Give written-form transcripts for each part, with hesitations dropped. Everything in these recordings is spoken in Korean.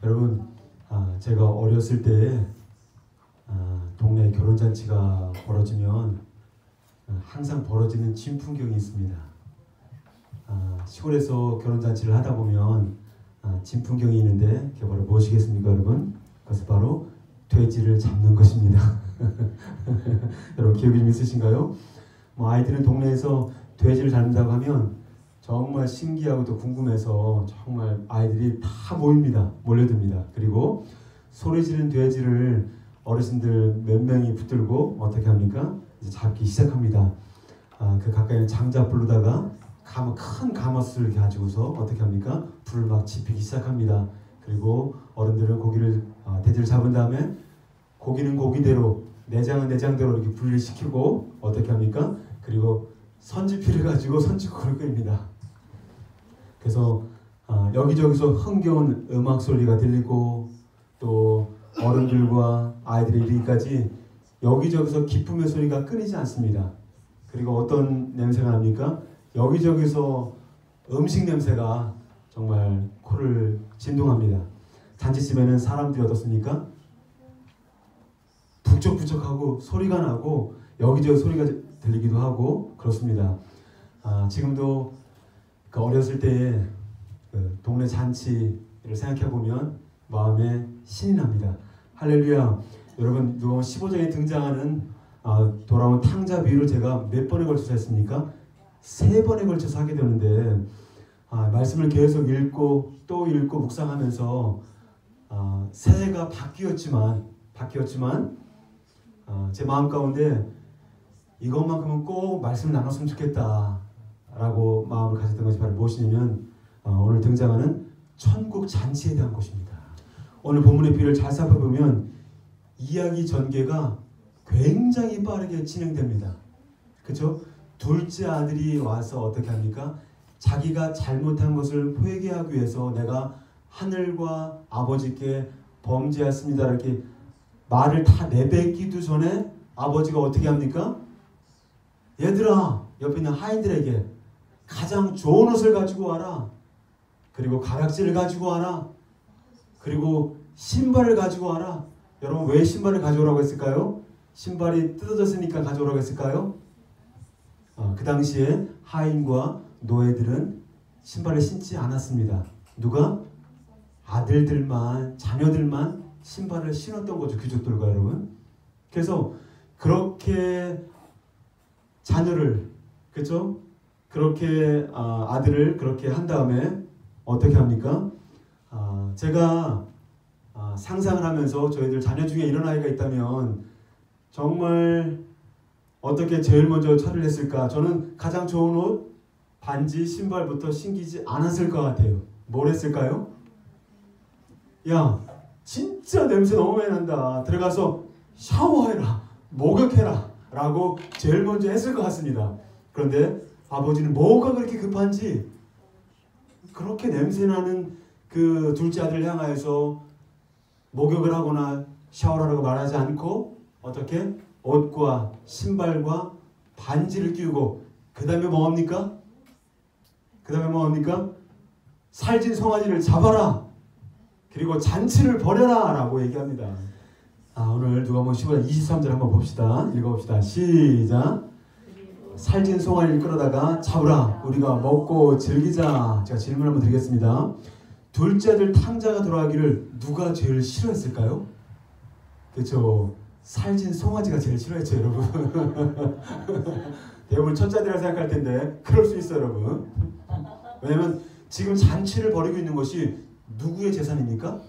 여러분, 제가 어렸을 때 동네 결혼잔치가 벌어지면 항상 벌어지는 진풍경이 있습니다. 시골에서 결혼잔치를 하다 보면 진풍경이 있는데 그게 바로 무엇이겠습니까, 여러분? 그것은 바로 돼지를 잡는 것입니다. 여러분 기억이 좀 있으신가요? 아이들은 동네에서 돼지를 잡는다고 하면 정말 신기하고 또 궁금해서 정말 아이들이 다 모입니다. 몰려듭니다. 그리고 소리 지르는 돼지를 어르신들 몇 명이 붙들고 어떻게 합니까? 이제 잡기 시작합니다. 그 가까이 있는 장자 부르다가 큰 가마솥을 가지고서 어떻게 합니까? 불을 막 지피기 시작합니다. 그리고 어른들은 돼지를 잡은 다음에 고기는 고기대로, 내장은 내장대로 이렇게 분리를 시키고 어떻게 합니까? 그리고 선지피를 가지고 선지국을 끓입니다. 그래서 여기저기서 흥겨운 음악 소리가 들리고 또 어른들과 아이들이 이르기까지 여기저기서 기쁨의 소리가 끊이지 않습니다. 그리고 어떤 냄새가 납니까? 여기저기서 음식 냄새가 정말 코를 진동합니다. 잔치집에는 사람들이 어떻습니까? 북적북적하고 소리가 나고 여기저기 소리가 들리기도 하고 그렇습니다. 지금도 그 어렸을 때의 그 동네 잔치를 생각해보면 마음에 신이 납니다. 할렐루야. 여러분, 누가 15장에 등장하는 돌아온 탕자 비유를 제가 몇 번에 걸쳐서 했습니까? 3번에 걸쳐서 하게 되는데 말씀을 계속 읽고 또 읽고 묵상하면서 새해가 바뀌었지만 제 마음 가운데 이것만큼은 꼭 말씀을 나눴으면 좋겠다 라고 마음을 가졌던 것이 바로 무엇이냐면 오늘 등장하는 천국 잔치에 대한 것입니다. 오늘 본문의 비유를 잘 살펴보면 이야기 전개가 굉장히 빠르게 진행됩니다. 그렇죠? 둘째 아들이 와서 어떻게 합니까? 자기가 잘못한 것을 회개하기 위해서 내가 하늘과 아버지께 범죄했습니다 이렇게 말을 다 내뱉기도 전에 아버지가 어떻게 합니까? 얘들아, 옆에 있는 하인들에게 가장 좋은 옷을 가지고 와라. 그리고 가락지를 가지고 와라. 그리고 신발을 가지고 와라. 여러분, 왜 신발을 가져오라고 했을까요? 신발이 뜯어졌으니까 가져오라고 했을까요? 그 당시에 하인과 노예들은 신발을 신지 않았습니다. 누가? 아들들만, 자녀들만 신발을 신었던 거죠. 귀족들과 여러분. 그래서 그렇게 자녀를, 그렇죠? 그렇게 아들을 그렇게 한 다음에 어떻게 합니까? 제가 상상을 하면서 저희들 자녀 중에 이런 아이가 있다면 정말 어떻게 제일 먼저 처리를 했을까? 저는 가장 좋은 옷, 반지, 신발부터 신기지 않았을 것 같아요. 뭘 했을까요? 야, 진짜 냄새 너무 많이 난다. 들어가서 샤워해라. 목욕해라. 라고 제일 먼저 했을 것 같습니다. 그런데 아버지는 뭐가 그렇게 급한지 그렇게 냄새나는 그 둘째 아들을 향하여서 목욕을 하거나 샤워를 하라고 말하지 않고 어떻게? 옷과 신발과 반지를 끼우고 그 다음에 뭐합니까? 살찐 송아지를 잡아라. 그리고 잔치를 벌여라 라고 얘기합니다. 오늘 누가복음 15장 23절 한번 봅시다. 읽어봅시다. 시작. 살찐 송아지를 끌어다가 잡으라. 우리가 먹고 즐기자. 제가 질문 한번 드리겠습니다. 둘째 아들 탕자가 돌아가기를 누가 제일 싫어했을까요? 그렇죠. 살찐 송아지가 제일 싫어했죠, 여러분. 대부분 첫째 아들이라 생각할 텐데 그럴 수 있어요, 여러분. 왜냐면 지금 잔치를 벌이고 있는 것이 누구의 재산입니까?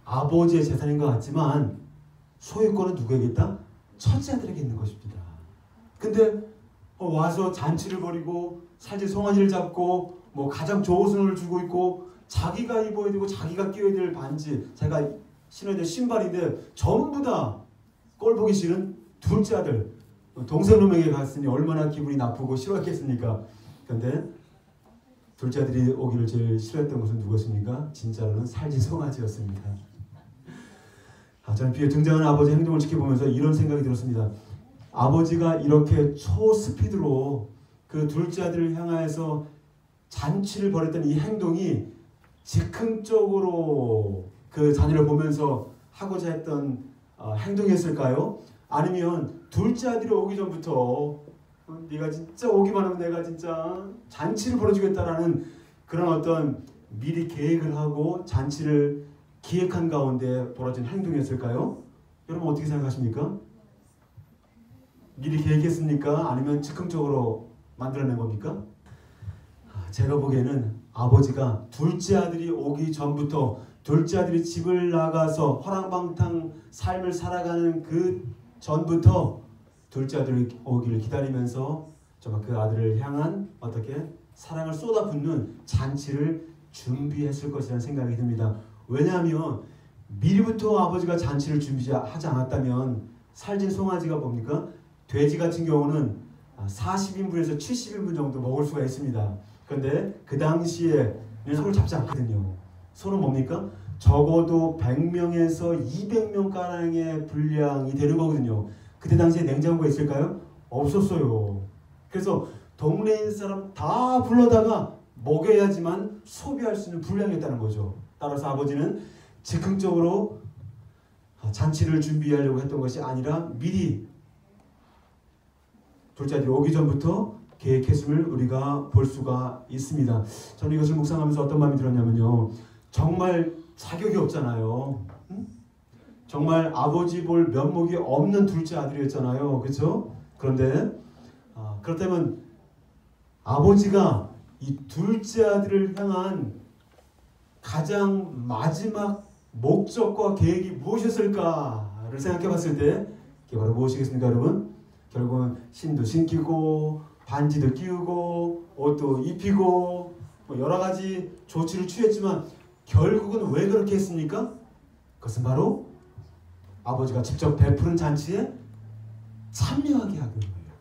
아버지의 재산인 것 같지만 소유권은 누구에게 있다? 첫째 아들에게 있는 것입니다. 근데 와서 잔치를 벌이고 살찐 송아지를 잡고 가장 좋은 옷을 주고 있고 자기가 입어야 되고 자기가 끼워야 될 반지, 자기가 신어야 될 신발인데 전부 다 꼴 보기 싫은 둘째 아들, 동생놈에게 갔으니 얼마나 기분이 나쁘고 싫어했겠습니까? 그런데 둘째 아들이 오기를 제일 싫어했던 것은 누구였습니까? 진짜로는 살찐 송아지였습니다. 저는 비에 등장하는 아버지의 행동을 지켜보면서 이런 생각이 들었습니다. 아버지가 이렇게 초스피드로 그 둘째 아들을 향하여서 잔치를 벌였던 이 행동이 즉흥적으로 그 자녀를 보면서 하고자 했던 행동이었을까요? 아니면 둘째 아들이 오기 전부터 네가 진짜 오기만 하면 내가 진짜 잔치를 벌어주겠다라는 그런 어떤 미리 계획을 하고 잔치를 기획한 가운데 벌어진 행동이었을까요? 여러분 어떻게 생각하십니까? 미리 계획했습니까? 아니면 즉흥적으로 만들어낸 겁니까? 제가 보기에는 아버지가 둘째 아들이 오기 전부터 둘째 아들이 집을 나가서 허랑방탕 삶을 살아가는 그 전부터 둘째 아들이 오기를 기다리면서 정말 그 아들을 향한 어떻게 사랑을 쏟아붓는 잔치를 준비했을 것이라는 생각이 듭니다. 왜냐하면 미리부터 아버지가 잔치를 준비하지 않았다면 살찐 송아지가 뭡니까? 돼지 같은 경우는 40인분에서 70인분 정도 먹을 수가 있습니다. 그런데 그 당시에 손을 잡지 않거든요. 손은 뭡니까? 적어도 100명에서 200명가량의 분량이 되는 거거든요. 그때 당시에 냉장고가 있을까요? 없었어요. 그래서 동네에 있는 사람 다 불러다가 먹여야지만 소비할 수 있는 분량이었다는 거죠. 따라서 아버지는 즉흥적으로 잔치를 준비하려고 했던 것이 아니라 미리 둘째 아들이 오기 전부터 계획했음을 우리가 볼 수가 있습니다. 저는 이것을 묵상하면서 어떤 마음이 들었냐면요. 정말 자격이 없잖아요. 응? 정말 아버지 볼 면목이 없는 둘째 아들이었잖아요. 그렇죠? 그런데 그렇다면 아버지가 이 둘째 아들을 향한 가장 마지막 목적과 계획이 무엇이었을까를 생각해 봤을 때 이게 바로 무엇이겠습니까, 여러분? 결국은 신도 신기고 반지도 끼우고 옷도 입히고 뭐 여러 가지 조치를 취했지만 결국은 왜 그렇게 했습니까? 그것은 바로 아버지가 직접 베푸는 잔치에 참여하게 하기 위해요.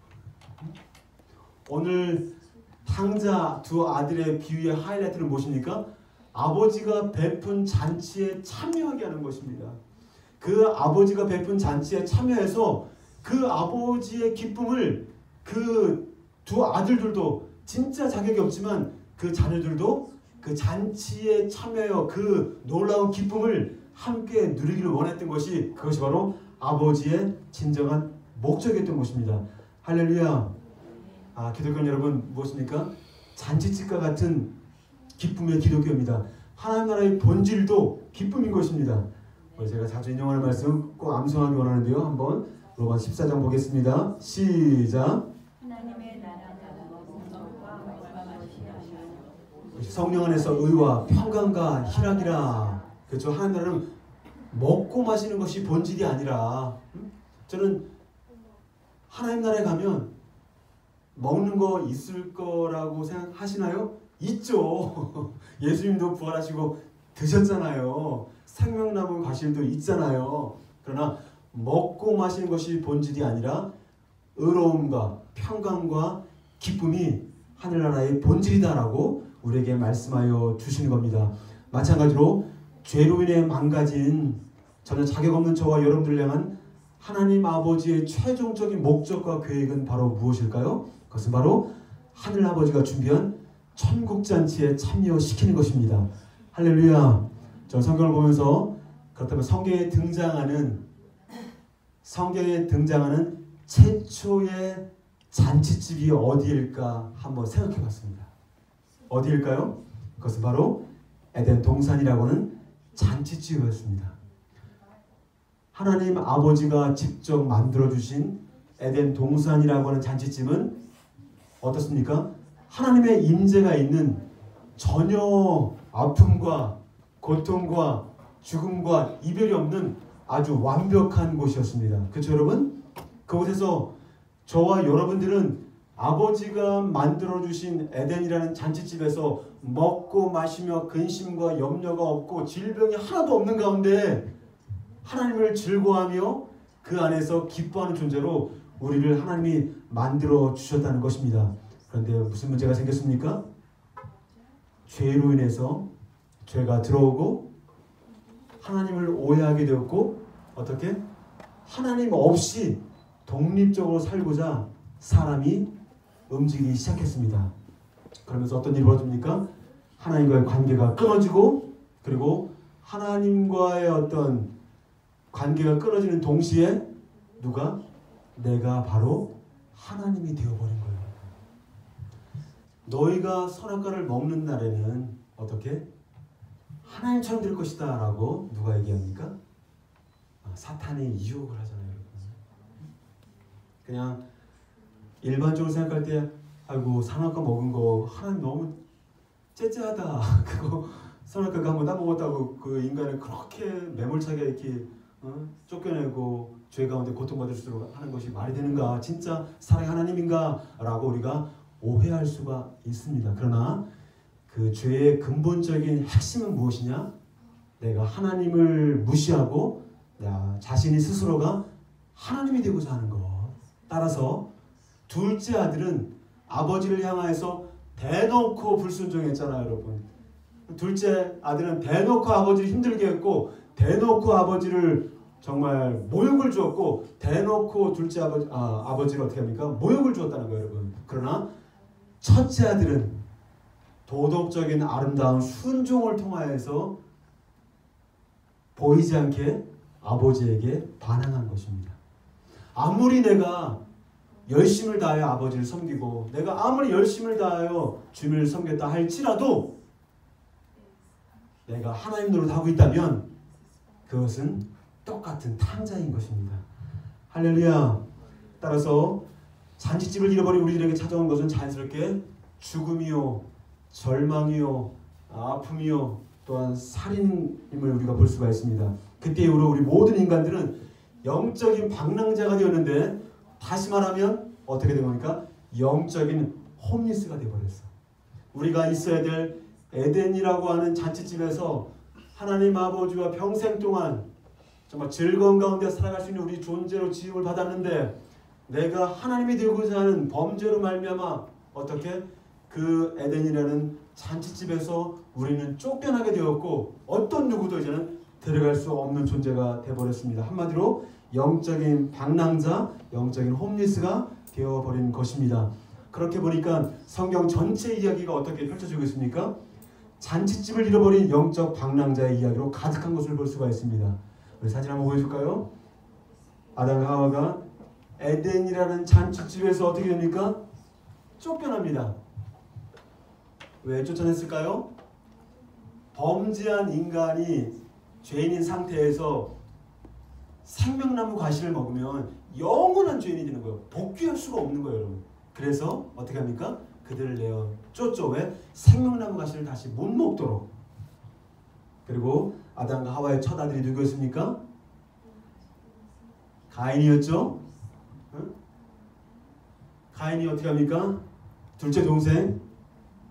오늘 탕자 두 아들의 비유의 하이라이트는 무엇입니까? 아버지가 베푼 잔치에 참여하게 하는 것입니다. 그 아버지가 베푼 잔치에 참여해서 그 아버지의 기쁨을 그 두 아들들도 진짜 자격이 없지만 그 자녀들도 그 잔치에 참여하여 그 놀라운 기쁨을 함께 누리기를 원했던 것이 그것이 바로 아버지의 진정한 목적이었던 것입니다. 할렐루야. 기독교 여러분 무엇입니까? 잔치집과 같은 기쁨의 기독교입니다. 하나님 나라의 본질도 기쁨인 것입니다. 제가 자주 인용하는 말씀 꼭 암송하기 원하는데요. 한번 로마 14장 보겠습니다. 시작. 하나님의 나라가 목적과 성령 안에서 의와 평강과 희락이라. 그렇죠. 하나님 나라는 먹고 마시는 것이 본질이 아니라 저는 하나님 나라에 가면 먹는 거 있을 거라고 생각하시나요? 있죠. 예수님도 부활하시고 드셨잖아요. 생명나무 과실도 있잖아요. 그러나 먹고 마시는 것이 본질이 아니라 의로움과 평강과 기쁨이 하늘나라의 본질이다라고 우리에게 말씀하여 주시는 겁니다. 마찬가지로 죄로 인해 망가진 전혀 자격 없는 저와 여러분들을 향한 하나님 아버지의 최종적인 목적과 계획은 바로 무엇일까요? 그것은 바로 하늘 아버지가 준비한 천국잔치에 참여시키는 것입니다. 할렐루야. 저 성경을 보면서 그렇다면 성경에 등장하는 최초의 잔치집이 어디일까 한번 생각해 봤습니다. 어디일까요? 그것은 바로 에덴 동산이라고 하는 잔치집이었습니다. 하나님 아버지가 직접 만들어주신 에덴 동산이라고 하는 잔치집은 어떻습니까? 하나님의 임재가 있는 전혀 아픔과 고통과 죽음과 이별이 없는 아주 완벽한 곳이었습니다. 그렇죠 여러분? 그곳에서 저와 여러분들은 아버지가 만들어주신 에덴이라는 잔치집에서 먹고 마시며 근심과 염려가 없고 질병이 하나도 없는 가운데 하나님을 즐거워하며 그 안에서 기뻐하는 존재로 우리를 하나님이 만들어 주셨다는 것입니다. 그런데 무슨 문제가 생겼습니까? 죄로 인해서 죄가 들어오고 하나님을 오해하게 되었고 어떻게? 하나님 없이 독립적으로 살고자 사람이 움직이기 시작했습니다. 그러면서 어떤 일이 벌어집니까? 하나님과의 관계가 끊어지고, 그리고 하나님과의 어떤 관계가 끊어지는 동시에 누가? 내가 바로 하나님이 되어버린 거예요. 너희가 선악과를 먹는 날에는 어떻게? 하나님처럼 될 것이다 라고 누가 얘기합니까? 사탄이 유혹을 하잖아요. 여러분. 그냥 일반적으로 생각할 때 아이고 선악과 먹은 거 하나님 너무 째째하다. 그거 선악과가 한번 따먹었다고 그 인간을 그렇게 매몰차게 이렇게 쫓겨내고 죄 가운데 고통받을수록 하는 것이 말이 되는가? 진짜 사랑의 하나님인가? 라고 우리가 오해할 수가 있습니다. 그러나 그 죄의 근본적인 핵심은 무엇이냐? 내가 하나님을 무시하고 나 자신이 스스로가 하나님이 되고자 하는 것. 따라서 둘째 아들은 아버지를 향하여서 대놓고 불순종했잖아요, 여러분. 둘째 아들은 대놓고 아버지를 힘들게 했고, 대놓고 아버지를 정말 모욕을 주었고, 대놓고 둘째 아버지를 어떻게 합니까? 모욕을 주었다는 거예요, 여러분. 그러나 첫째 아들은 도덕적인 아름다운 순종을 통하여서 보이지 않게 아버지에게 반항한 것입니다. 아무리 내가 열심을 다하여 아버지를 섬기고 내가 아무리 열심을 다하여 주님을 섬겼다 할지라도 내가 하나님 노릇하고 있다면 그것은 똑같은 탕자인 것입니다. 할렐루야. 따라서 잔치집을 잃어버린 우리들에게 찾아온 것은 자연스럽게 죽음이요, 절망이요, 아픔이요, 또한 살인임을 우리가 볼 수가 있습니다. 그때 이후로 우리 모든 인간들은 영적인 방랑자가 되었는데, 다시 말하면 어떻게 된 겁니까? 영적인 홈리스가 되어버렸어. 우리가 있어야 될 에덴이라고 하는 잔치집에서 하나님 아버지와 평생 동안 정말 즐거운 가운데 살아갈 수 있는 우리 존재로 지음을 받았는데, 내가 하나님이 되고자 하는 범죄로 말미암아 어떻게 그 에덴이라는 잔치집에서 우리는 쫓겨나게 되었고, 어떤 누구도 이제는 들어갈 수 없는 존재가 되어버렸습니다. 한마디로 영적인 방랑자, 영적인 홈리스가 되어버린 것입니다. 그렇게 보니까 성경 전체 이야기가 어떻게 펼쳐지고 있습니까? 잔치집을 잃어버린 영적 방랑자의 이야기로 가득한 것을 볼 수가 있습니다. 우리 사진 한번 보여줄까요? 아담과 하와가 에덴이라는 잔치집에서 어떻게 됩니까? 쫓겨납니다. 왜 쫓아냈을까요? 범죄한 인간이 죄인인 상태에서 생명나무 과실을 먹으면 영원한 죄인이 되는 거예요. 복귀할 수가 없는 거예요, 여러분. 그래서 어떻게 합니까? 그들을 내어 쫓죠. 왜? 생명나무 과실을 다시 못 먹도록. 그리고 아담과 하와의 첫 아들이 누구였습니까? 가인이었죠. 응? 가인이 어떻게 합니까? 둘째 동생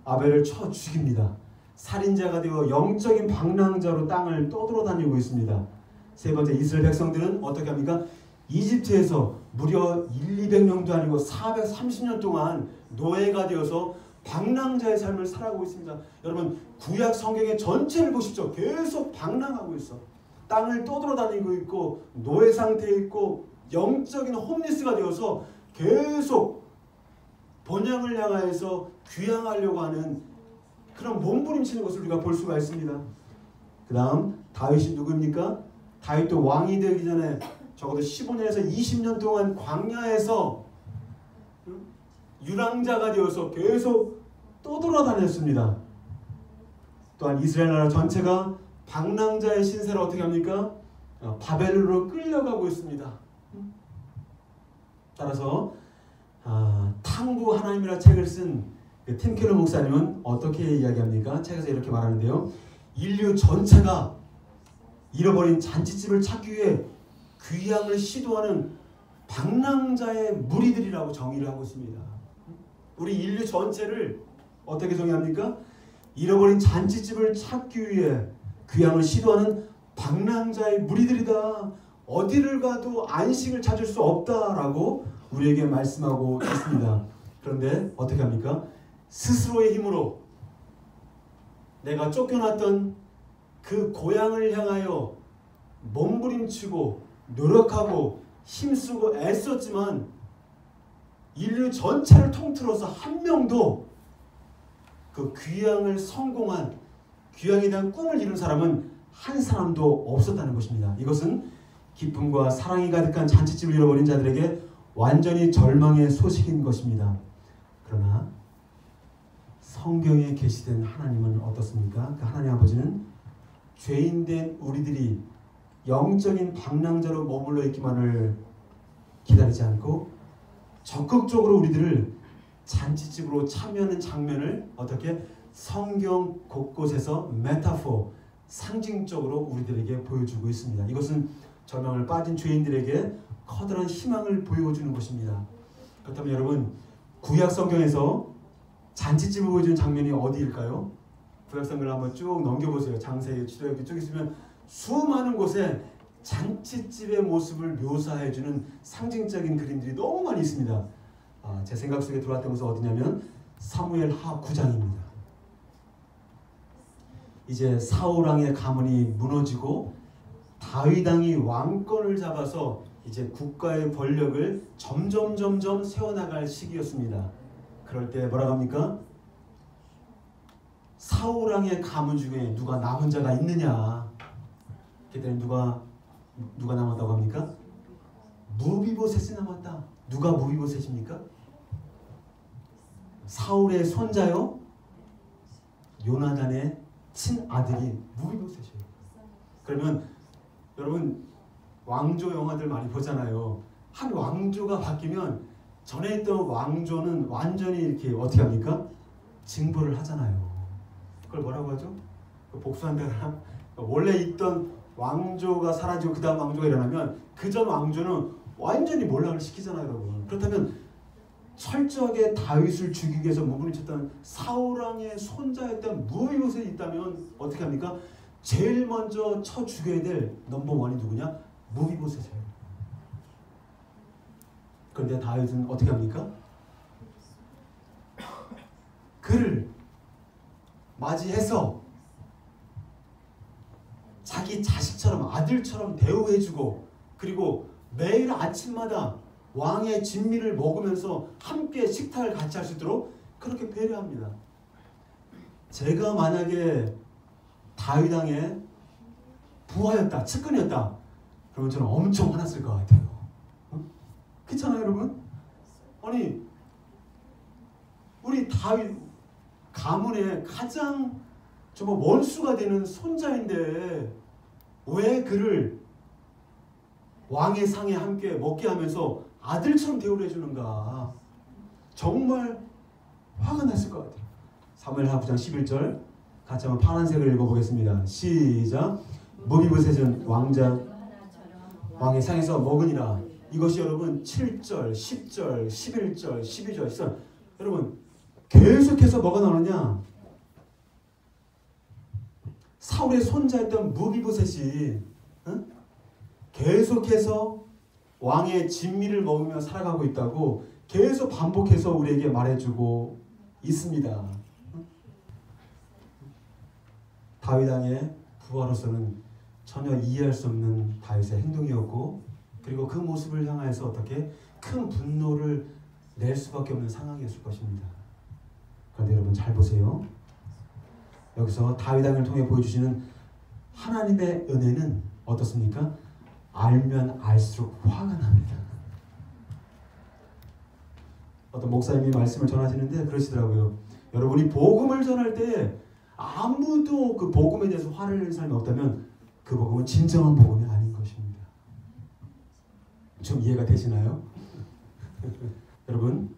아벨을 쳐 죽입니다. 살인자가 되어 영적인 방랑자로 땅을 떠돌아다니고 있습니다. 세 번째, 이스라엘 백성들은 어떻게 합니까? 이집트에서 무려 200명도 아니고 430년 동안 노예가 되어서 방랑자의 삶을 살아가고 있습니다. 여러분, 구약 성경의 전체를 보십시오. 계속 방랑하고 있어. 땅을 떠돌아다니고 있고 노예 상태에 있고 영적인 홈리스가 되어서 계속 본향을 향하여서 귀향하려고 하는 그런 몸부림치는 것을 우리가 볼 수가 있습니다. 그 다음 다윗이 누구입니까? 다윗도 왕이 되기 전에 적어도 15년에서 20년 동안 광야에서 유랑자가 되어서 계속 떠돌아다녔습니다. 또한 이스라엘 나라 전체가 방랑자의 신세를 어떻게 합니까? 바벨론으로 끌려가고 있습니다. 따라서 탕구 하나님이라는 책을 쓴 팀 켈러 목사님은 어떻게 이야기합니까? 책에서 이렇게 말하는데요. 인류 전체가 잃어버린 잔치집을 찾기 위해 귀향을 시도하는 방랑자의 무리들이라고 정의를 하고 있습니다. 우리 인류 전체를 어떻게 정의합니까? 잃어버린 잔치집을 찾기 위해 귀향을 시도하는 방랑자의 무리들이다. 어디를 가도 안식을 찾을 수 없다라고 우리에게 말씀하고 있습니다. 그런데 어떻게 합니까? 스스로의 힘으로 내가 쫓겨났던 그 고향을 향하여 몸부림치고 노력하고 힘쓰고 애썼지만 인류 전체를 통틀어서 한 명도 그 귀향을 성공한 귀향에 대한 꿈을 이룬 사람은 한 사람도 없었다는 것입니다. 이것은 기쁨과 사랑이 가득한 잔치집을 잃어버린 자들에게 완전히 절망의 소식인 것입니다. 그러나 성경에 계시된 하나님은 어떻습니까? 그 하나님 아버지는 죄인된 우리들이 영적인 방랑자로 머물러 있기만을 기다리지 않고 적극적으로 우리들을 잔치집으로 참여하는 장면을 어떻게 성경 곳곳에서 메타포, 상징적으로 우리들에게 보여주고 있습니다. 이것은 절망을 빠진 죄인들에게 커다란 희망을 보여주는 것입니다. 그렇다면 여러분, 구약 성경에서 잔치집을 보여주는 장면이 어디일까요? 구약 성경을 한번 쭉 넘겨보세요. 장세기, 출애굽기 쭉 있으면 수많은 곳에 잔치집의 모습을 묘사해주는 상징적인 그림들이 너무 많이 있습니다. 제 생각 속에 들어왔던 것은 어디냐면 사무엘하 9장입니다. 이제 사울 왕의 가문이 무너지고 다윗 왕이 왕권을 잡아서 이제 국가의 권력을 점점 세워나갈 시기였습니다. 그럴 때 뭐라고 합니까? 사울 왕의 가문 중에 누가 남은 자가 있느냐? 그때는 누가 남았다고 합니까? 무비보셋이 남았다. 누가 무비보셋입니까? 사울의 손자요? 요나단의 친아들이 무비보셋이에요. 그러면 여러분 왕조 영화들 많이 보잖아요. 한 왕조가 바뀌면 전에 있던 왕조는 완전히 이렇게 어떻게 합니까? 징벌을 하잖아요. 그걸 뭐라고 하죠? 복수한다거나 원래 있던 왕조가 사라지고 그 다음 왕조가 일어나면 그 전 왕조는 완전히 몰락을 시키잖아요, 여러분. 그렇다면 철저하게 다윗을 죽이기 위해서 무분을 쳤던 사울왕의 손자였던 무비보셋이 있다면 어떻게 합니까? 제일 먼저 쳐 죽여야 될 넘버원이 누구냐? 무비보셋이에요. 그런데 다윗은 어떻게 합니까? 그를 맞이해서 자기 자식처럼 아들처럼 대우해주고 그리고 매일 아침마다 왕의 진미를 먹으면서 함께 식탁을 같이 할 수 있도록 그렇게 배려합니다. 제가 만약에 다윗 왕의 부하였다, 측근이었다, 그러면 저는 엄청 화났을 것 같아요. 그렇잖아요, 여러분? 아니, 우리 다윗 가문의 가장 정말 원수가 되는 손자인데 왜 그를 왕의 상에 함께 먹게 하면서 아들처럼 대우를 해주는가? 정말 화가 났을 것 같아요. 사무엘하 9장 11절 같이 한번 파란색을 읽어보겠습니다. 시작. 무비보셋은 왕의 상에서 먹으니라. 이것이 여러분 7절, 10절, 11절, 12절. 여러분 계속해서 뭐가 나오느냐? 사울의 손자였던 무비보셋이 계속해서 왕의 진미를 먹으며 살아가고 있다고 계속 반복해서 우리에게 말해주고 있습니다. 다윗 왕의 부하로서는 전혀 이해할 수 없는 다윗의 행동이었고 그리고 그 모습을 향해서 어떻게 큰 분노를 낼 수밖에 없는 상황이었을 것입니다. 그런데 여러분 잘 보세요. 여기서 다윗 왕을 통해 보여주시는 하나님의 은혜는 어떻습니까? 알면 알수록 화가 납니다. 어떤 목사님이 말씀을 전하시는데 그러시더라고요. 여러분이 복음을 전할 때 아무도 그 복음에 대해서 화를 내는 사람이 없다면 그 복음은 진정한 복음이 아닌 것입니다. 좀 이해가 되시나요? 여러분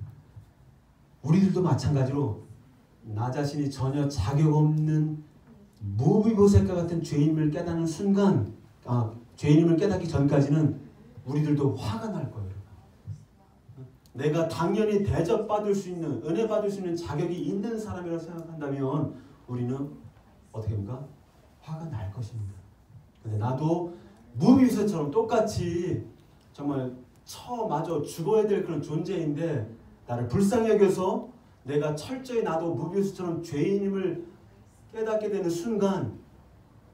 우리들도 마찬가지로 나 자신이 전혀 자격 없는 무비보셋과 같은 죄인임을 깨닫는 순간 죄인임을 깨닫기 전까지는 우리들도 화가 날 거예요. 내가 당연히 대접받을 수 있는 은혜 받을 수 있는 자격이 있는 사람이라고 생각한다면 우리는 어떻게 합니까? 화가 날 것입니다. 근데 나도 무비보셋처럼 똑같이 정말 처마저 죽어야 될 그런 존재인데 나를 불쌍히 여겨서 내가 철저히 나도 무비보셋처럼 죄인임을 깨닫게 되는 순간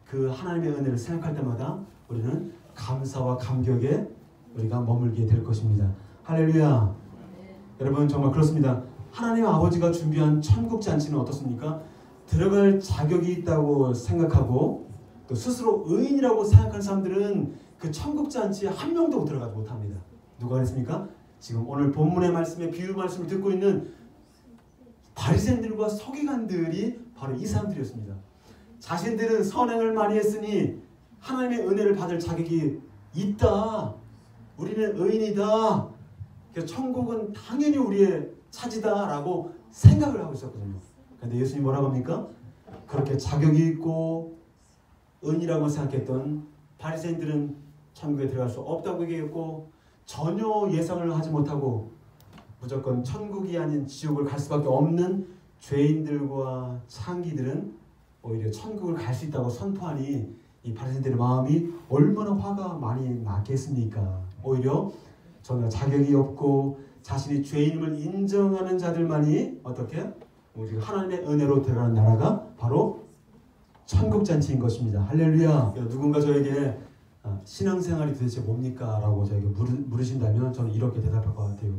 그 하나님의 은혜를 생각할 때마다 우리는 감사와 감격에 우리가 머물게 될 것입니다. 할렐루야. 여러분 정말 그렇습니다. 하나님 아버지가 준비한 천국 잔치는 어떻습니까? 들어갈 자격이 있다고 생각하고 또 스스로 의인이라고 생각하는 사람들은 그 천국 잔치에 한 명도 들어가지 못합니다. 누가 그랬습니까? 지금 오늘 본문의 말씀에 비유 말씀을 듣고 있는 바리새인들과 서기관들이 바로 이 사람들이었습니다. 자신들은 선행을 많이 했으니 하나님의 은혜를 받을 자격이 있다. 우리는 의인이다. 그래서 천국은 당연히 우리의 차지다라고 생각을 하고 있었거든요. 그런데 예수님이 뭐라고 합니까? 그렇게 자격이 있고 의인이라고 생각했던 바리새인들은 천국에 들어갈 수 없다고 얘기했고 전혀 예상을 하지 못하고 무조건 천국이 아닌 지옥을 갈 수밖에 없는 죄인들과 창기들은 오히려 천국을 갈 수 있다고 선포하니 이 바리새인들의 마음이 얼마나 화가 많이 났겠습니까? 오히려 전혀 자격이 없고 자신이 죄인임을 인정하는 자들만이 어떻게? 오직 하나님의 은혜로 들어가는 나라가 바로 천국잔치인 것입니다. 할렐루야. 누군가 저에게 신앙생활이 도대체 뭡니까? 라고 저에게 물으신다면 저는 이렇게 대답할 것 같아요.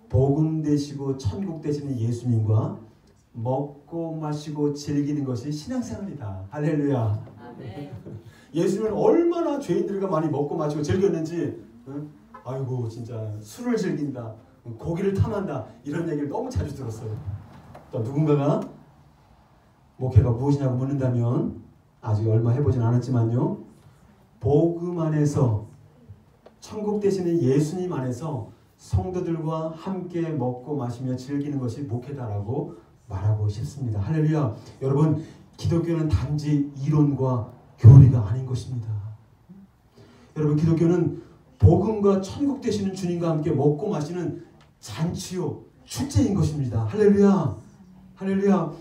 복음 되시고 천국 되시는 예수님과 먹고 마시고 즐기는 것이 신앙생활이다. 할렐루야. 아멘. 예수님은 얼마나 죄인들과 많이 먹고 마시고 즐겼는지 아이고 진짜 술을 즐긴다. 고기를 탐한다. 이런 얘기를 너무 자주 들었어요. 또 누군가가 목회가 무엇이냐고 묻는다면 아직 얼마 해보진 않았지만요. 복음 안에서 천국 되시는 예수님 안에서 성도들과 함께 먹고 마시며 즐기는 것이 목회다라고 말하고 싶습니다. 할렐루야. 여러분 기독교는 단지 이론과 교리가 아닌 것입니다. 여러분 기독교는 복음과 천국 되시는 주님과 함께 먹고 마시는 잔치요 축제인 것입니다. 할렐루야. 할렐루야.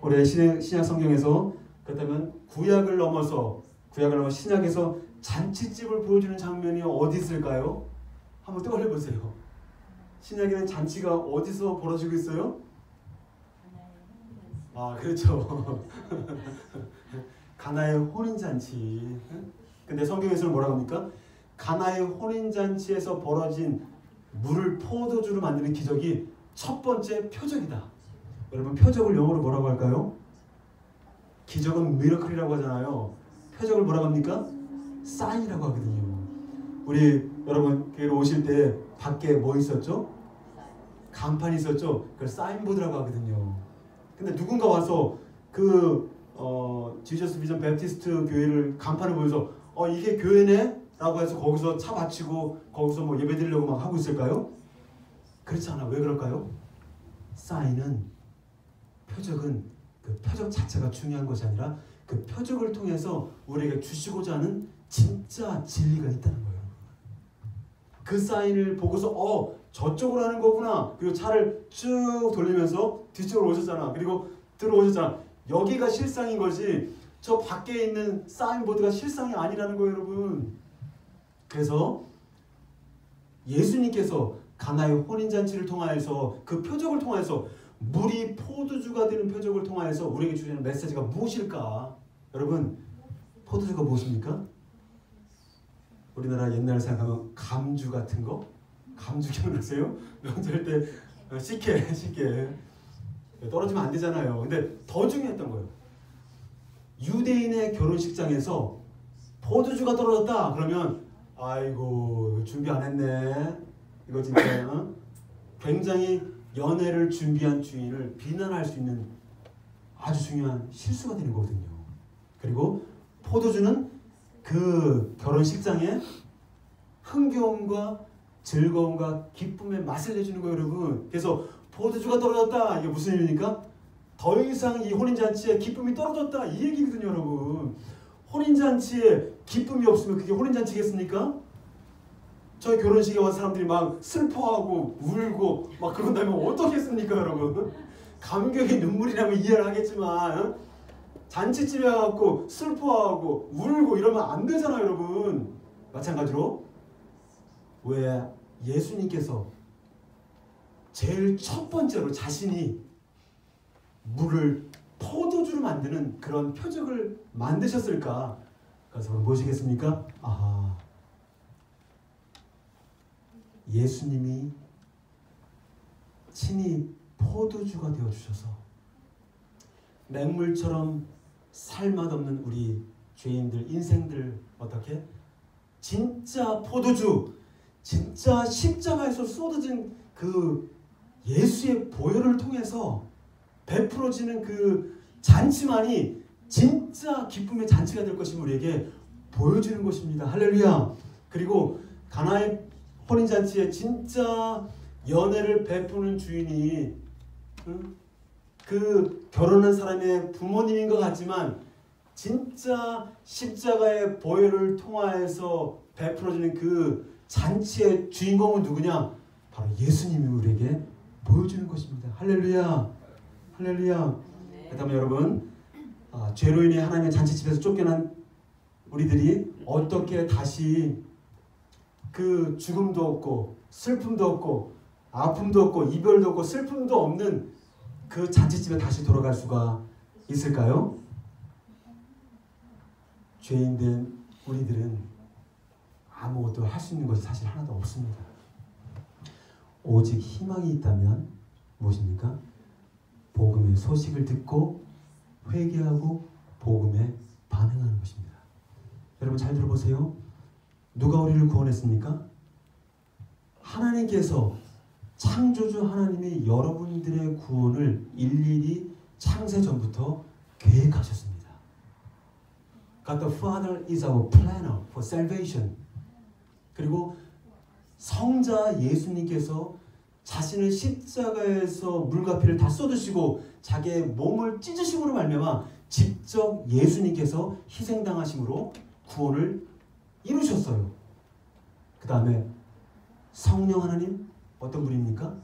올해 신약 성경에서 그렇다면 구약을 넘어서 신약에서 잔치집을 보여주는 장면이 어디 있을까요? 한번 떠올려 보세요. 신약에는 잔치가 어디서 벌어지고 있어요? 아 그렇죠. 가나의 혼인잔치. 근데 성경에서는 뭐라고 합니까? 가나의 혼인잔치에서 벌어진 물을 포도주로 만드는 기적이 첫 번째 표적이다. 여러분 표적을 영어로 뭐라고 할까요? 기적은 미러클이라고 하잖아요. 표적을 뭐라고 합니까? 사인이라고 하거든요. 우리 여러분 교회로 오실 때 밖에 뭐 있었죠? 간판이 있었죠? 그걸 사인보드라고 하거든요. 근데 누군가 와서 그 지저스 비전 베프티스트 교회를 간판을 보여서 이게 교회네? 라고 해서 거기서 차 바치고 거기서 뭐 예배 드리려고 막 하고 있을까요? 그렇지 않아. 왜 그럴까요? 사인은 표적은 그 표적 자체가 중요한 것이 아니라 그 표적을 통해서 우리에게 주시고자 하는 진짜 진리가 있다는 거예요. 그 사인을 보고서 저쪽으로 하는 거구나. 그리고 차를 쭉 돌리면서 뒤쪽으로 오셨잖아. 그리고 들어오셨잖아. 여기가 실상인 거지 저 밖에 있는 사인보드가 실상이 아니라는 거예요, 여러분. 그래서 예수님께서 가나의 혼인잔치를 통하여서 그 표적을 통하여서 물이 포도주가 되는 표적을 통하여서 우리에게 주시는 메시지가 무엇일까? 여러분 포도주가 무엇입니까? 우리나라 옛날 생각하면 감주 같은 거? 감주 기억나세요? 명절 때 식혜 떨어지면 안 되잖아요. 근데 더 중요했던 거예요. 유대인의 결혼식장에서 포도주가 떨어졌다 그러면 아이고 준비 안 했네. 이거 진짜 굉장히 연애를 준비한 주인을 비난할 수 있는 아주 중요한 실수가 되는 거거든요. 그리고 포도주는 그 결혼식장에 흥겨움과 즐거움과 기쁨의 맛을 내주는 거예요, 여러분. 그래서 포도주가 떨어졌다. 이게 무슨 일입니까? 더 이상 이 혼인잔치에 기쁨이 떨어졌다. 이 얘기거든요, 여러분. 혼인잔치에 기쁨이 없으면 그게 혼인잔치겠습니까? 저희 결혼식에 온 사람들이 막 슬퍼하고 울고 막 그런다면 어떻겠습니까, 여러분? 감격의 눈물이 나면 이해를 하겠지만 잔치집에 와갖고 슬퍼하고 울고 이러면 안 되잖아요, 여러분. 마찬가지로 왜 예수님께서 제일 첫 번째로 자신이 물을 포도주로 만드는 그런 표적을 만드셨을까? 그래서 무엇이겠습니까? 예수님이 친히 포도주가 되어주셔서 맹물처럼 살맛없는 우리 죄인들 인생들 어떻게 진짜 포도주, 진짜 십자가에서 쏟아진 그 예수의 보혈을 통해서 베풀어지는 그 잔치만이 진짜 기쁨의 잔치가 될 것임을 우리에게 보여주는 것입니다. 할렐루야. 그리고 가나의 혼인잔치에 진짜 연애를 베푸는 주인이 그 결혼한 사람의 부모님인 것 같지만 진짜 십자가의 보혈을 통하여서 베풀어지는 그 잔치의 주인공은 누구냐? 바로 예수님이 우리에게 보여주는 것입니다. 할렐루야. 할렐루야. 그 다음에 여러분, 죄로 인해 하나님의 잔치집에서 쫓겨난 우리들이 어떻게 다시 그 죽음도 없고 슬픔도 없고 아픔도 없고 이별도 없고 슬픔도 없는 그 잔치집에 다시 돌아갈 수가 있을까요? 죄인된 우리들은 아무것도 할 수 있는 것이 사실 하나도 없습니다. 오직 희망이 있다면 무엇입니까? 복음의 소식을 듣고 회개하고 복음에 반응하는 것입니다. 여러분 잘 들어보세요. 누가 우리를 구원했습니까? 하나님께서 창조주 하나님이 여러분들의 구원을 일일이 창세 전부터 계획하셨습니다. God the Father is our planner for salvation. 그리고 성자 예수님께서 자신을 십자가에서 물과 피를 다 쏟으시고 자기의 몸을 찢으심으로 말미암아 직접 예수님께서 희생당하심으로 구원을 이루셨어요. 그 다음에 성령 하나님 어떤 분입니까?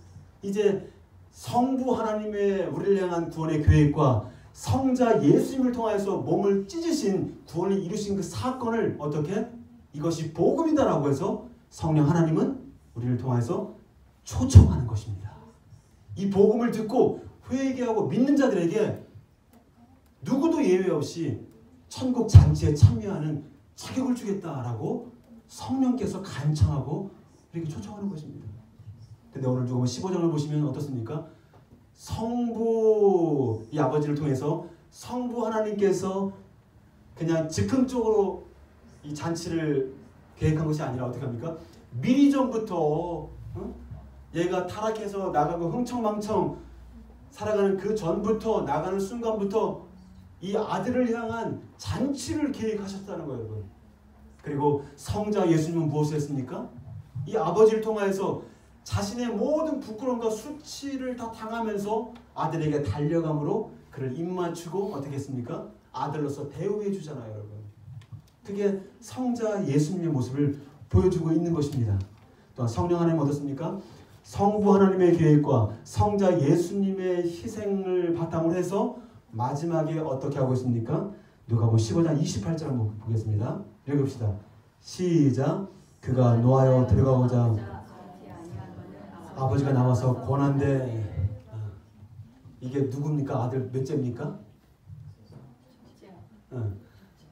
이제 성부 하나님의 우리를 향한 구원의 계획과 성자 예수님을 통하여서 몸을 찢으신 구원을 이루신 그 사건을 어떻게? 이것이 복음이다라고 해서 성령 하나님은 우리를 통해서 초청하는 것입니다. 이 복음을 듣고 회개하고 믿는 자들에게 누구도 예외 없이 천국 잔치에 참여하는 자격을 주겠다라고 성령께서 간청하고 우리에게 초청하는 것입니다. 근데 오늘 조금 15장을 보시면 어떻습니까? 성부 이 아버지를 통해서 성부 하나님께서 그냥 즉흥적으로 이 잔치를 계획한 것이 아니라 어떻게 합니까? 미리 전부터 얘가 타락해서 나가고 흥청망청 살아가는 그 전부터 나가는 순간부터 이 아들을 향한 잔치를 계획하셨다는 거예요, 여러분. 그리고 성자 예수님은 무엇을 했습니까? 이 아버지를 통하여서 자신의 모든 부끄러움과 수치를 다 당하면서 아들에게 달려감으로 그를 입맞추고 어떻게 했습니까? 아들로서 대우해 주잖아요, 여러분. 그게 성자 예수님의 모습을 보여주고 있는 것입니다. 또한 성령 하나님 어떻습니까? 성부 하나님의 계획과 성자 예수님의 희생을 바탕으로 해서 마지막에 어떻게 하고 있습니까? 누가복음 15장 28절 한번 보겠습니다. 읽읍시다. 시작. 그가 노하여 들어가고자 아버지가 나와서 권한대. 이게 누굽니까? 아들 몇째입니까?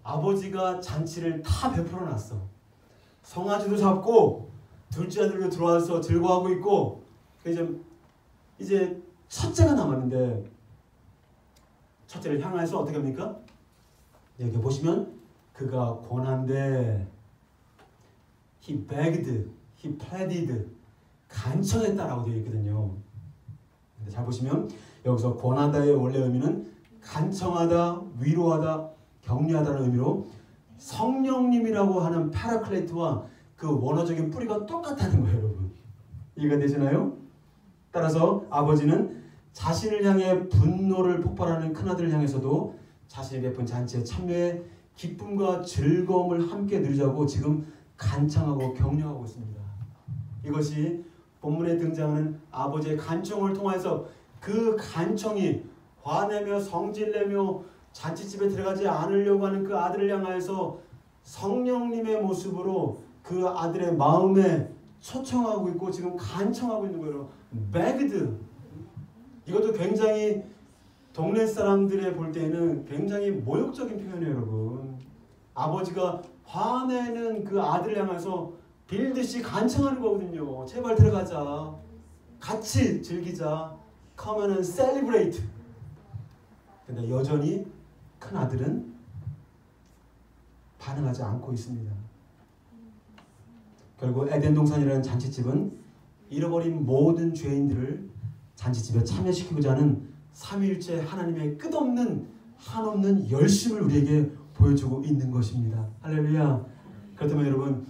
아버지가 잔치를 다 베풀어 놨어. 송아지도 잡고 둘째 아들도 들어와서 즐거워하고 있고 이제 첫째가 남았는데 첫째를 향해서 어떻게 합니까? 여기 보시면 그가 권한대 he begged, he pleaded 간청했다라고 되어 있거든요. 근데 잘 보시면 여기서 권하다의 원래 의미는 간청하다, 위로하다, 격려하다는 의미로 성령님이라고 하는 파라클레트와 그 원어적인 뿌리가 똑같다는 거예요, 여러분. 이해가 되시나요? 따라서 아버지는 자신을 향해 분노를 폭발하는 큰아들을 향해서도 자신이 베푼 잔치에 참여해 기쁨과 즐거움을 함께 누리자고 지금 간청하고 격려하고 있습니다. 이것이 본문에 등장하는 아버지의 간청을 통해서 그 간청이 화내며 성질내며 잔치집에 들어가지 않으려고 하는 그 아들을 향하여서 성령님의 모습으로 그 아들의 마음에 초청하고 있고 지금 간청하고 있는 거예요. begged. 이것도 굉장히 동네 사람들의 볼 때는 굉장히 모욕적인 표현이에요, 여러분. 아버지가 화내는 그 아들을 향해서 빌듯이 간청하는 거거든요. 제발 들어가자. 같이 즐기자. come and celebrate. 근데 여전히 큰 아들은 반응하지 않고 있습니다. 결국 에덴 동산이라는 잔치집은 잃어버린 모든 죄인들을 잔치집에 참여시키고자 하는 삼위일체 하나님의 끝없는 한없는 열심을 우리에게 보여주고 있는 것입니다. 할렐루야. 그렇다면 여러분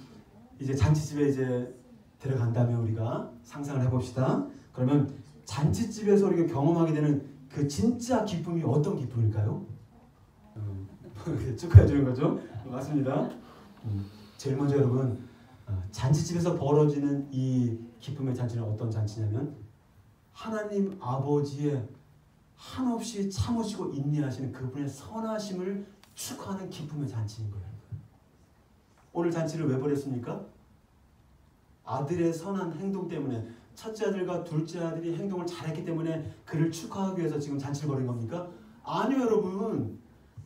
이제 잔치집에 이제 들어간다면 우리가 상상을 해봅시다. 그러면 잔치집에서 우리가 경험하게 되는 그 진짜 기쁨이 어떤 기쁨일까요? 축하해 주는 거죠? 맞습니다. 제일 먼저 여러분 잔치집에서 벌어지는 이 기쁨의 잔치는 어떤 잔치냐면 하나님 아버지의 한없이 참으시고 인내하시는 그분의 선하심을 축하하는 기쁨의 잔치인 거예요. 오늘 잔치를 왜 벌였습니까? 아들의 선한 행동 때문에 첫째 아들과 둘째 아들이 행동을 잘했기 때문에 그를 축하하기 위해서 지금 잔치를 벌인 겁니까? 아니요 여러분.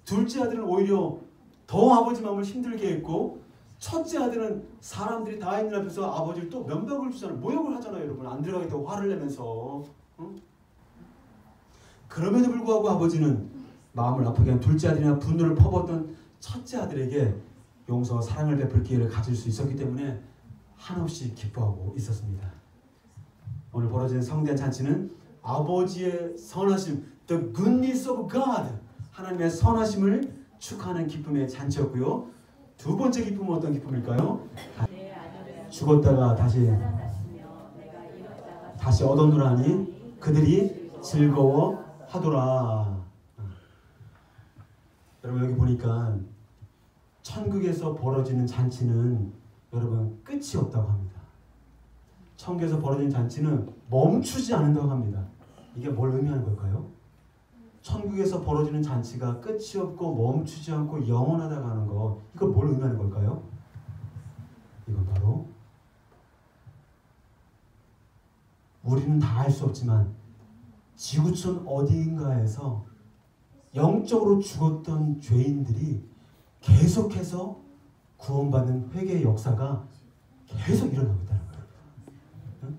둘째 아들은 오히려 더 아버지 마음을 힘들게 했고 첫째 아들은 사람들이 다 있는 앞에서 아버지를 또 면박을 주잖아요. 모욕을 하잖아요. 여러분. 안 들어가겠다고 화를 내면서. 응? 그럼에도 불구하고 아버지는 마음을 아프게 한 둘째 아들이나 분노를 퍼붓던 첫째 아들에게 용서와 사랑을 베풀 기회를 가질 수 있었기 때문에 한없이 기뻐하고 있었습니다. 오늘 벌어진 성대한 잔치는 아버지의 선하심, the goodness of God, 하나님의 선하심을 축하하는 기쁨의 잔치였고요. 두 번째 기쁨은 어떤 기쁨일까요? 죽었다가 다시 얻어누라니 그들이 즐거워하더라. 여러분 여기 보니까 천국에서 벌어지는 잔치는 여러분 끝이 없다고 합니다. 천국에서 벌어지는 잔치는 멈추지 않는다고 합니다. 이게 뭘 의미하는 걸까요? 천국에서 벌어지는 잔치가 끝이 없고 멈추지 않고 영원하다고 하는 거, 이거 뭘 의미하는 걸까요? 이건 바로 우리는 다 알 수 없지만 지구촌 어디인가에서 영적으로 죽었던 죄인들이 계속해서 구원받는 회개의 역사가 계속 일어나고 있다는 거예요. 응?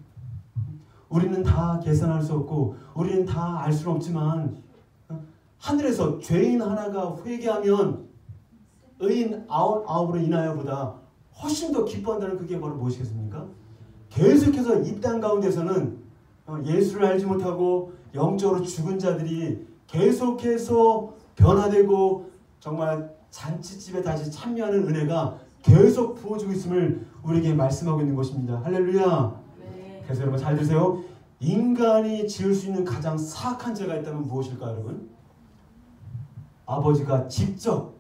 우리는 다 계산할 수 없고 우리는 다 알 수는 없지만 하늘에서 죄인 하나가 회개하면 의인 아홉으로 인하여보다 훨씬 더 기뻐한다는 그게 바로 무엇이겠습니까? 계속해서 이 땅 가운데서는 예수를 알지 못하고 영적으로 죽은 자들이 계속해서 변화되고 정말 잔치집에 다시 참여하는 은혜가 계속 부어지고 있음을 우리에게 말씀하고 있는 것입니다. 할렐루야. 네. 그래서 여러분 잘 들으세요. 인간이 지을 수 있는 가장 사악한 죄가 있다면 무엇일까요, 여러분? 아버지가 직접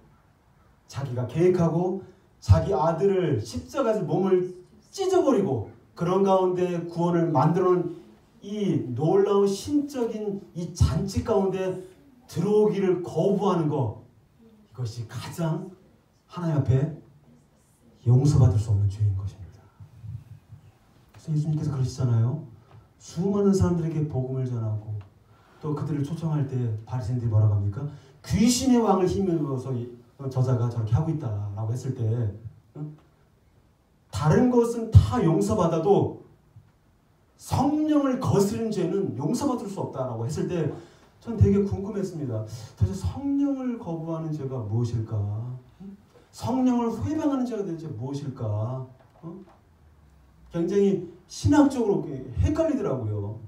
자기가 계획하고 자기 아들을 십자가에서 몸을 찢어버리고 그런 가운데 구원을 만들어놓은 이 놀라운 신적인 이 잔치 가운데 들어오기를 거부하는 것, 이것이 가장 하나님 앞에 용서받을 수 없는 죄인 것입니다. 그래서 예수님께서 그러시잖아요. 수많은 사람들에게 복음을 전하고 또 그들을 초청할 때 바리새인들이 뭐라고 합니까? 귀신의 왕을 힘입어서 저자가 저렇게 하고 있다라고 했을 때 다른 것은 다 용서받아도 성령을 거스른 죄는 용서받을 수 없다라고 했을 때 전 되게 궁금했습니다. 도대체 성령을 거부하는 죄가 무엇일까? 성령을 회방하는 죄가 도대체 무엇일까? 굉장히 신학적으로 헷갈리더라고요.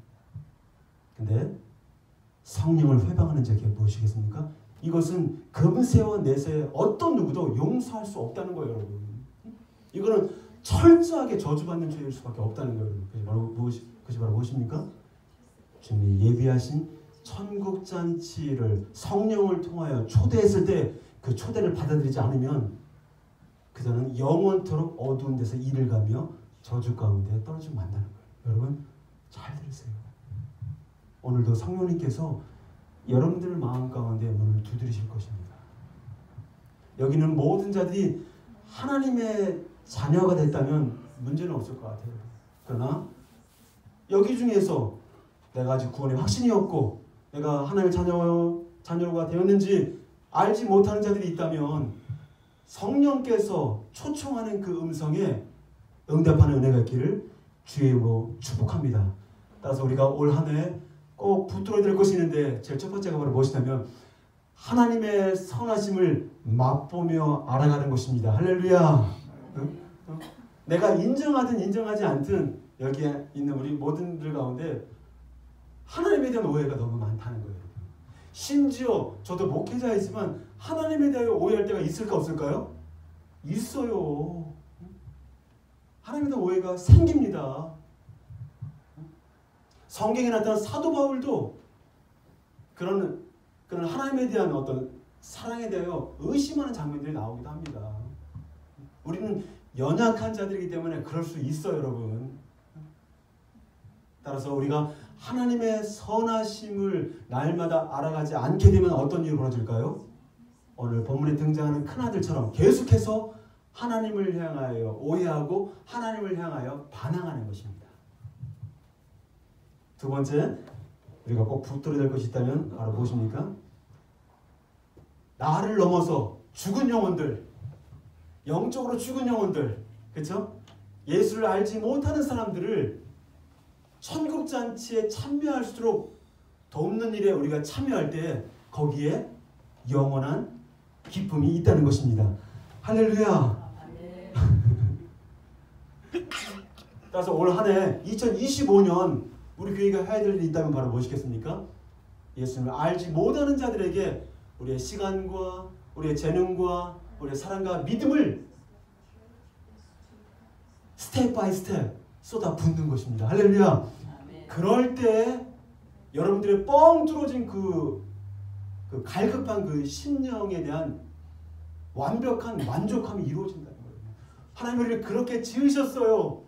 근데 성령을 회방하는 죄가 무엇이겠습니까? 이것은 금세와 내세 어떤 누구도 용서할 수 없다는 거예요, 여러분. 이거는 철저하게 저주받는 죄일 수밖에 없다는 거예요. 그것이 바로 무엇입니까? 주님이 예비하신 천국 잔치를 성령을 통하여 초대했을 때 그 초대를 받아들이지 않으면 그자는 영원토록 어두운 데서 이를 가며 저주 가운데 떨어지고 만다는 거예요. 여러분 잘 들으세요. 오늘도 성령님께서 여러분들 마음 가운데 문을 두드리실 것입니다. 여기는 모든 자들이 하나님의 자녀가 됐다면 문제는 없을 것 같아요. 그러나 여기 중에서 내가 아직 구원의 확신이 없고 내가 하나님의 자녀가 되었는지 알지 못하는 자들이 있다면 성령께서 초청하는 그 음성에 응답하는 은혜가 있기를 주의 이름으로 축복합니다. 따라서 우리가 올 한 해 꼭 붙들어야 될 것이 있는데 제일 첫 번째가 바로 무엇이냐면 하나님의 선하심을 맛보며 알아가는 것입니다. 할렐루야. 내가 인정하든 인정하지 않든 여기에 있는 우리 모든들 가운데 하나님에 대한 오해가 너무 많다는 거예요. 심지어 저도 목회자이지만 하나님에 대하여 오해할 때가 있을까 없을까요? 있어요. 하나님에 대한 오해가 생깁니다. 성경에 나타난 사도 바울도 그런 하나님에 대한 어떤 사랑에 대하여 의심하는 장면들이 나오기도 합니다. 우리는 연약한 자들이기 때문에 그럴 수 있어요, 여러분. 따라서 우리가 하나님의 선하심을 날마다 알아가지 않게 되면 어떤 일이 벌어질까요? 오늘 본문에 등장하는 큰아들처럼 계속해서 하나님을 향하여 오해하고 하나님을 향하여 반항하는 것입니다. 두 번째, 우리가 꼭 붙들어야 될 것이 있다면 바로 무엇입니까? 나를 넘어서 죽은 영혼들, 영적으로 죽은 영혼들, 그렇죠? 예수를 알지 못하는 사람들을 천국잔치에 참여할수록 돕는 일에 우리가 참여할 때 거기에 영원한 기쁨이 있다는 것입니다. 할렐루야. 따라서 올 한 해 2025년 우리 교회가 해야 될 일이 있다면 바로 무엇이겠습니까? 예수님을 알지 못하는 자들에게 우리의 시간과 우리의 재능과 우리의 사랑과 믿음을 스텝 바이 스텝 쏟아붓는 것입니다. 할렐루야. 그럴 때 여러분들의 뻥 뚫어진 그 갈급한 그 심령에 대한 완벽한 만족함이 이루어진다는 거예요. 하나님 우리를 그렇게 지으셨어요.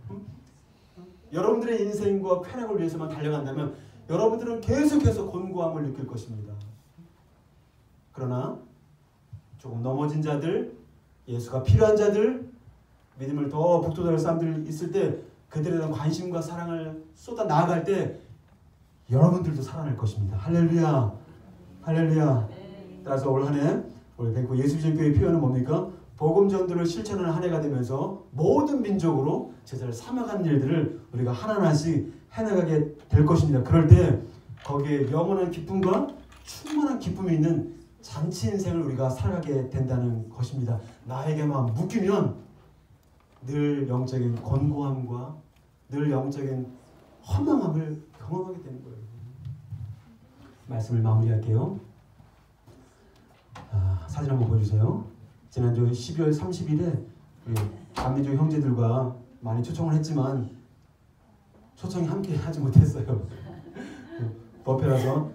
여러분들의 인생과 쾌락을 위해서만 달려간다면 여러분들은 계속해서 곤고함을 느낄 것입니다. 그러나 조금 넘어진 자들, 예수가 필요한 자들, 믿음을 더 북돋아낼 사람들이 있을 때 그들에 대한 관심과 사랑을 쏟아 나아갈 때 여러분들도 살아날 것입니다. 할렐루야. 할렐루야. 따라서 올 한 해 우리 뱅크 예수비전교회 표현은 뭡니까? 복음 전도를 실천하는 한 해가 되면서 모든 민족으로 제자를 삼아가는 일들을 우리가 하나하나씩 해나가게 될 것입니다. 그럴 때 거기에 영원한 기쁨과 충만한 기쁨이 있는 잔치 인생을 우리가 살아가게 된다는 것입니다. 나에게만 묶이면 늘 영적인 곤고함과 늘 영적인 허망함을 경험하게 되는 거예요. 말씀을 마무리할게요. 사진 한번 보여주세요. 지난주 12월 30일에 남미주 형제들과 많이 초청을 했지만 초청이 함께 하지 못했어요. 버페라서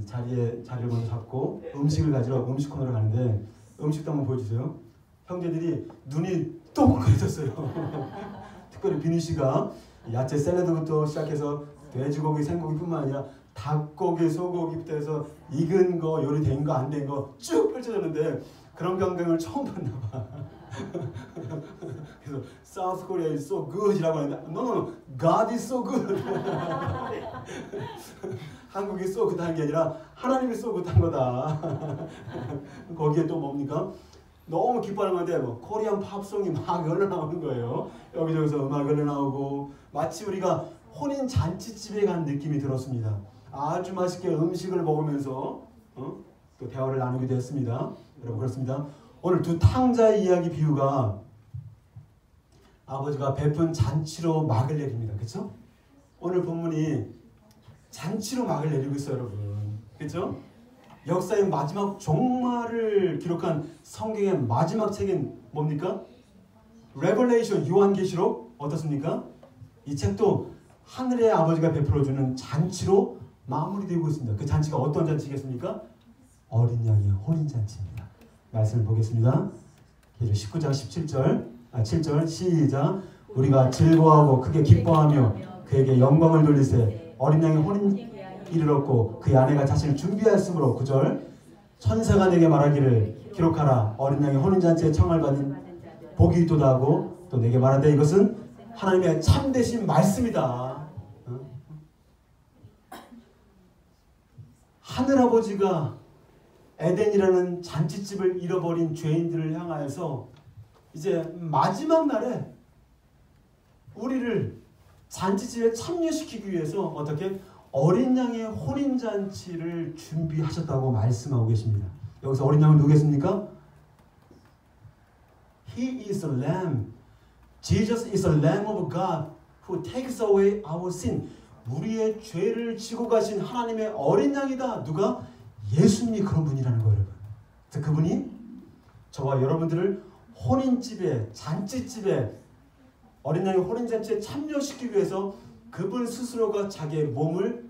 자리를 먼저 잡고 음식을 가지러 음식 코너로 가는데 음식도 한번 보여주세요. 형제들이 눈이 동그래졌어요. 특별히 비니 씨가 야채 샐러드부터 시작해서 돼지고기, 생고기뿐만 아니라 닭고기, 소고기부터 해서 익은 거, 요리된 거, 안 된 거 쭉 펼쳐졌는데 그런 광경을 처음 봤나 봐. 그래서 South Korea is so good이라고 하는데 No, God is so good. 한국이 so good한 게 아니라 하나님이 so good한 거다. 거기에 또 뭡니까? 너무 기뻐하는 건데 뭐 코리안 팝송이 막 흘러나오는 거예요. 여기저기서 음악 흘러나오고 마치 우리가 혼인 잔치집에 간 느낌이 들었습니다. 아주 맛있게 음식을 먹으면서 또 대화를 나누기도 했습니다. 여러분 그렇습니다. 오늘 두 탕자의 이야기 비유가 아버지가 베푼 잔치로 막을 내립니다. 그렇죠? 오늘 본문이 잔치로 막을 내리고 있어요, 여러분. 그렇죠? 역사의 마지막 종말을 기록한 성경의 마지막 책인 뭡니까? 레벨레이션, 요한계시록 어떻습니까? 이 책도 하늘의 아버지가 베풀어주는 잔치로 마무리되고 있습니다. 그 잔치가 어떤 잔치겠습니까? 어린 양의 혼인잔치입니다. 말씀을 보겠습니다. 19장 7절 시작. 우리가 즐거워하고 크게 기뻐하며 그에게 영광을 돌리세 어린 양의 혼인 이르렀고 그의 아내가 자신을 준비하였으므로 9절 천사가 내게 말하기를 기록하라 어린 양의 혼인잔치에 청할 받은 복이 있도다 하고 또 내게 말하되 이것은 하나님의 참되신 말씀이다. 하늘아버지가 에덴이라는 잔치집을 잃어버린 죄인들을 향하여서 이제 마지막 날에 우리를 잔치집에 참여시키기 위해서 어떻게 어린 양의 혼인잔치를 준비하셨다고 말씀하고 계십니다. 여기서 어린 양은 누구겠습니까? He is the Lamb. Jesus is the Lamb of God who takes away our sin. 우리의 죄를 지고 가신 하나님의 어린 양이다. 누가? 예수님이 그런 분이라는 거예요, 여러분. 그래서 그분이 저와 여러분들을 혼인집에, 잔치집에, 어린 양의 혼인잔치에 참여시키기 위해서 그분 스스로가 자기의 몸을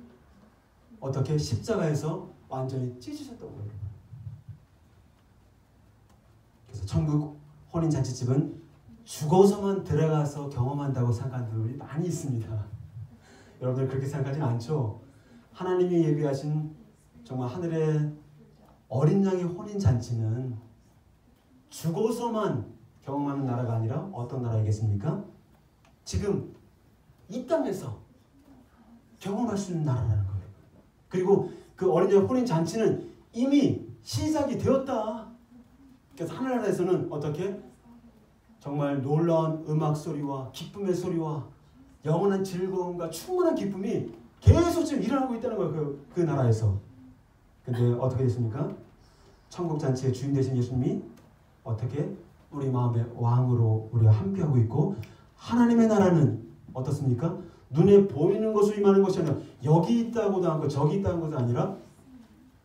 어떻게 십자가에서 완전히 찢으셨다고 해요. 그래서 천국 혼인잔치집은 죽어서만 들어가서 경험한다고 생각하는 분들이 많이 있습니다. 여러분들 그렇게 생각하지는 않죠? 하나님이 예비하신 정말 하늘의 어린 양의 혼인잔치는 죽어서만 경험하는 나라가 아니라 어떤 나라이겠습니까? 지금 이 땅에서 경험할 수 있는 나라라는 거예요. 그리고 그 어린 양의 혼인잔치는 이미 시작이 되었다. 그래서 하늘나라에서는 어떻게? 정말 놀라운 음악 소리와 기쁨의 소리와 영원한 즐거움과 충만한 기쁨이 계속 지금 일어나고 있다는 거예요. 그 나라에서. 근데 어떻게 됐습니까? 천국 잔치의 주인 되신 예수님이 어떻게? 우리 마음의 왕으로 우리와 함께하고 있고, 하나님의 나라는 어떻습니까? 눈에 보이는 것으로 임하는 것이 아니라 여기 있다고도 하고 저기 있다는 것도 아니라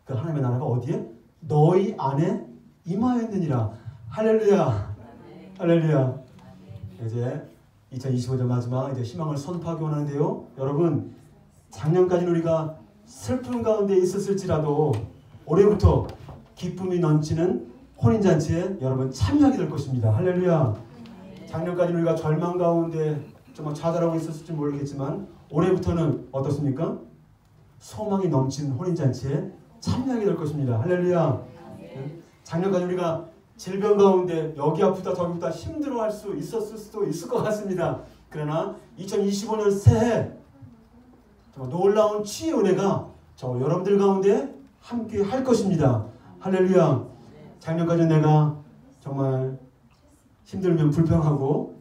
그 하나님의 나라가 어디에? 너희 안에 임하였느니라. 할렐루야. 할렐루야. 이제 2025년 마지막 이제 희망을 선포하기 원하는데요. 여러분, 작년까지는 우리가 슬픔 가운데 있었을지라도 올해부터 기쁨이 넘치는 혼인잔치에 여러분 참여하게 될 것입니다. 할렐루야. 작년까지는 우리가 절망 가운데 정말 좌절하고 있었을지 모르겠지만 올해부터는 어떻습니까? 소망이 넘치는 혼인잔치에 참여하게 될 것입니다. 할렐루야. 작년까지 우리가 질병 가운데 여기 아프다 저기 아프다 힘들어할 수 있었을 수도 있을 것 같습니다. 그러나 2025년 새해 정말 놀라운 치유의 은혜가 저 여러분들 가운데 함께 할 것입니다. 할렐루야. 작년까지 내가 정말 힘들면 불평하고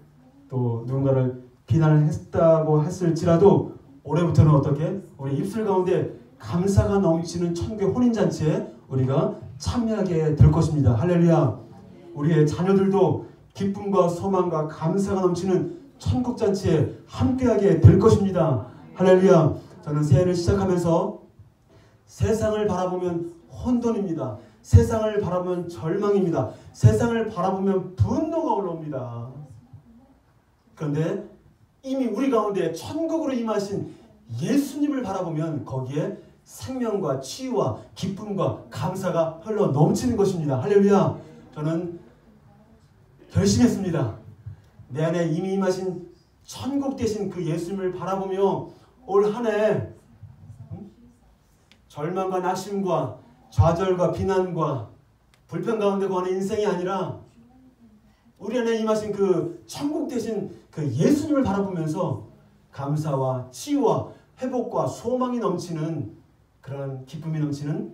또 누군가를 비난을 했다고 했을지라도 올해부터는 어떻게? 우리 입술 가운데 감사가 넘치는 천국의 혼인잔치에 우리가 참여하게 될 것입니다. 할렐루야. 우리의 자녀들도 기쁨과 소망과 감사가 넘치는 천국잔치에 함께하게 될 것입니다. 할렐루야. 저는 새해를 시작하면서 세상을 바라보면 혼돈입니다. 세상을 바라보면 절망입니다. 세상을 바라보면 분노가 올라옵니다. 그런데 이미 우리 가운데 천국으로 임하신 예수님을 바라보면 거기에 생명과 치유와 기쁨과 감사가 흘러 넘치는 것입니다. 할렐루야. 저는 결심했습니다. 내 안에 이미 임하신 천국 되신 그 예수님을 바라보며 올 한 해 절망과 낙심과 좌절과 비난과 불평 가운데 거하는 인생이 아니라 우리 안에 임하신 그 천국 되신 그 예수님을 바라보면서 감사와 치유와 회복과 소망이 넘치는 그런 기쁨이 넘치는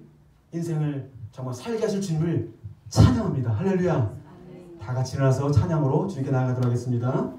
인생을 정말 살게 하실 주님을 찬양합니다. 할렐루야. 다 같이 일어나서 찬양으로 주님께 나아가도록 하겠습니다.